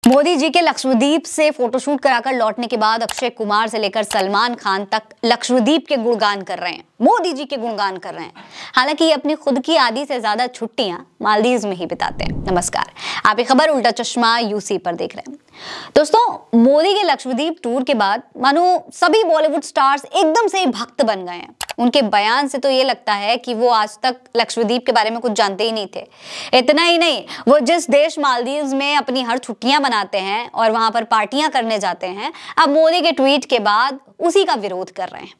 मोदी जी के लक्षद्वीप से फोटोशूट कराकर लौटने के बाद अक्षय कुमार से लेकर सलमान खान तक लक्षद्वीप के गुणगान कर रहे हैं, मोदी जी के गुणगान कर रहे हैं। हालांकि ये अपनी खुद की आधी से ज्यादा छुट्टियां मालदीव्स में ही बिताते हैं। नमस्कार, आप ये खबर उल्टा चश्मा यूसी पर देख रहे हैं। दोस्तों, मोदी के लक्षद्वीप टूर के बाद मानो सभी बॉलीवुड स्टार्स एकदम से भक्त बन गए हैं। उनके बयान से तो ये लगता है कि वो आज तक लक्षद्वीप के बारे में कुछ जानते ही नहीं थे। इतना ही नहीं, वो जिस देश मालदीव्स में अपनी हर छुट्टियां मनाते हैं और वहां पर पार्टियां करने जाते हैं, अब मोदी के ट्वीट के बाद उसी का विरोध कर रहे हैं।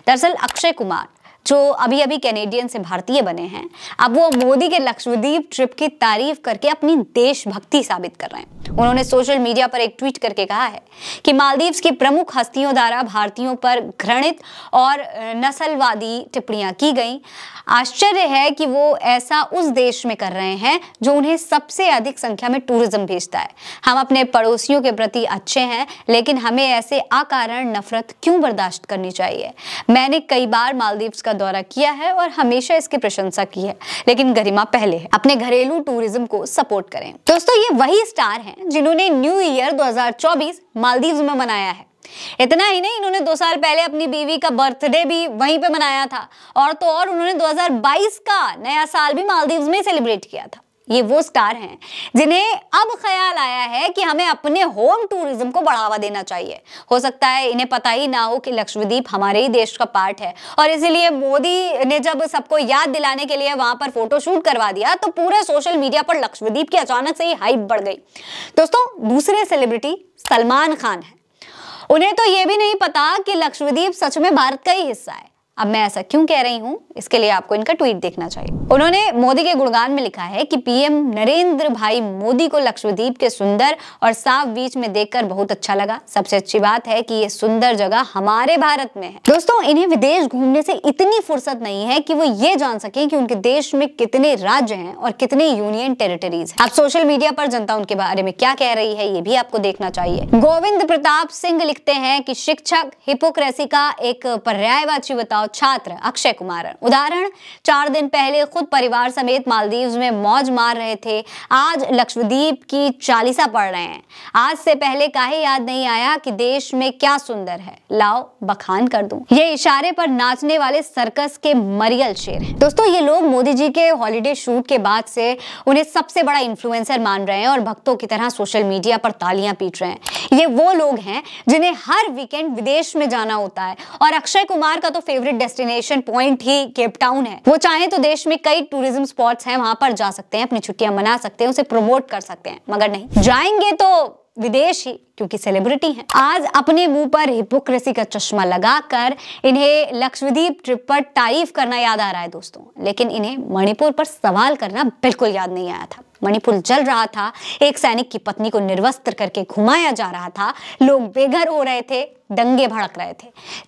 दरअसल अक्षय कुमार, जो अभी अभी कैनेडियन से भारतीय बने हैं, अब वो मोदी के लक्षद्वीप ट्रिप की तारीफ करके अपनी देशभक्ति साबित कर रहे हैं। उन्होंने सोशल मीडिया पर एक ट्वीट करके कहा है कि मालदीव्स की प्रमुख हस्तियों द्वारा भारतीयों पर घृणित और नस्लवादी टिप्पणियां की गई। आश्चर्य है कि वो ऐसा उस देश में कर रहे हैं जो उन्हें सबसे अधिक संख्या में टूरिज्म भेजता है। हम अपने पड़ोसियों के प्रति अच्छे हैं, लेकिन हमें ऐसे अकारण नफरत क्यों बर्दाश्त करनी चाहिए। मैंने कई बार मालदीव्स का दौरा किया है और हमेशा इसकी प्रशंसा की है, लेकिन गरिमा पहले है। अपने घरेलू टूरिज्म को सपोर्ट करें। दोस्तों, ये वही स्टार हैं जिन्होंने न्यू ईयर 2024 मालदीव्स में मनाया है। इतना ही नहीं, इन्होंने 2 साल पहले अपनी बीवी का बर्थडे भी वहीं पे मनाया था, और तो और उन्होंने 2022 का नया साल भी मालदीव्स में सेलिब्रेट किया था। ये वो स्टार हैं जिन्हें अब ख्याल आया है कि हमें अपने होम टूरिज्म को बढ़ावा देना चाहिए। हो सकता है इन्हें पता ही ना हो कि लक्षद्वीप हमारे ही देश का पार्ट है, और इसीलिए मोदी ने जब सबको याद दिलाने के लिए वहां पर फोटोशूट करवा दिया तो पूरे सोशल मीडिया पर लक्षद्वीप की अचानक से ही हाइप बढ़ गई। दोस्तों, दूसरे सेलिब्रिटी सलमान खान है। उन्हें तो ये भी नहीं पता कि लक्षद्वीप सच में भारत का ही हिस्सा है। अब मैं ऐसा क्यों कह रही हूं, इसके लिए आपको इनका ट्वीट देखना चाहिए। उन्होंने मोदी के गुणगान में लिखा है कि पीएम नरेंद्र भाई मोदी को लक्षद्वीप के सुंदर और साफ बीच में देखकर बहुत अच्छा लगा। सबसे अच्छी बात है कि ये सुंदर जगह हमारे भारत में है। दोस्तों, इन्हें विदेश घूमने से इतनी फुर्सत नहीं है कि वो ये जान सके कि उनके देश में कितने राज्य हैं और कितने यूनियन टेरिटरीज हैं। अब सोशल मीडिया पर जनता उनके बारे में क्या कह रही है, ये भी आपको देखना चाहिए। गोविंद प्रताप सिंह लिखते हैं कि शिक्षक हिपोक्रेसी का एक पर्यायवाची बताओ छात्र अक्षय कुमार। उदाहरण, 4 दिन पहले खुद परिवार समेत मालदीव्स में मौज मार रहे थे, आज लक्षद्वीप की चालीसा पढ़ रहे हैं। आज से पहले काहे याद नहीं आया कि देश में क्या सुंदर है, लाओ बखान कर दूं। ये इशारे पर नाचने वाले सर्कस के मरियल शेर हैं। दोस्तों, ये लोग मोदी जी के हॉलिडे शूट के बाद से उन्हें सबसे बड़ा इन्फ्लुएंसर मान रहे हैं और भक्तों की तरह सोशल मीडिया पर तालियां पीट रहे हैं। ये वो लोग हैं जिन्हें हर वीकेंड विदेश में जाना होता है, और अक्षय कुमार का तो favourite destination point he Cape Town है। वो चाहे तो देश में कई टूरिज्म स्पॉट्स हैं, वहां पर जा सकते हैं, अपनी छुट्टियां मना सकते हैं, उसे प्रमोट कर सकते हैं, मगर नहीं, जाएंगे तो विदेश ही, क्योंकि सेलिब्रिटी हैं। आज अपने मुंह पर हिपोक्रेसी का चश्मा लगाकर इन्हें लक्षद्वीप ट्रिप पर तारीफ करना याद आ रहा है दोस्तों, लेकिन इन्हें मणिपुर पर सवाल करना बिल्कुल याद नहीं आया था। मणिपुर जल रहा था, एक सैनिक की पत्नी को निर्वस्त्र करके घुमाया जा रहा था, लोग बेघर हो रहे थे, दंगे भड़क रहे थे।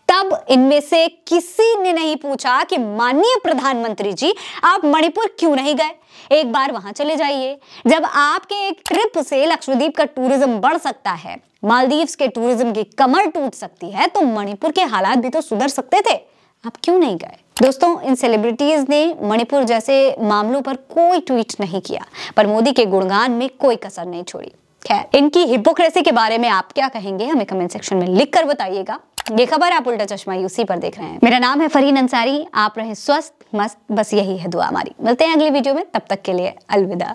तब इनमें से किसी ने नहीं पूछा कि माननीय प्रधानमंत्री जी, आप मणिपुर क्यों नहीं गए, एक बार वहां चले जाइए। जब आपके एक ट्रिप से लक्षद्वीप का टूरिज्म बढ़ सकता है, मालदीव्स के टूरिज्म की कमर टूट सकती है, तो मणिपुर के हालात भी तो सुधर सकते थे, आप क्यों नहीं गए। दोस्तों, इन सेलिब्रिटीज ने मणिपुर जैसे मामलों पर कोई ट्वीट नहीं किया, पर मोदी के गुणगान में कोई कसर नहीं छोड़ी। खैर, इनकी हिपोक्रेसी के बारे में आप क्या कहेंगे, हमें कमेंट सेक्शन में लिख कर बताइएगा। ये खबर आप उल्टा चश्मा यूसी पर देख रहे हैं। मेरा नाम है फरहीन अंसारी। आप रहे स्वस्थ मस्त, बस यही है दुआ हमारी। मिलते हैं अगली वीडियो में, तब तक के लिए अलविदा।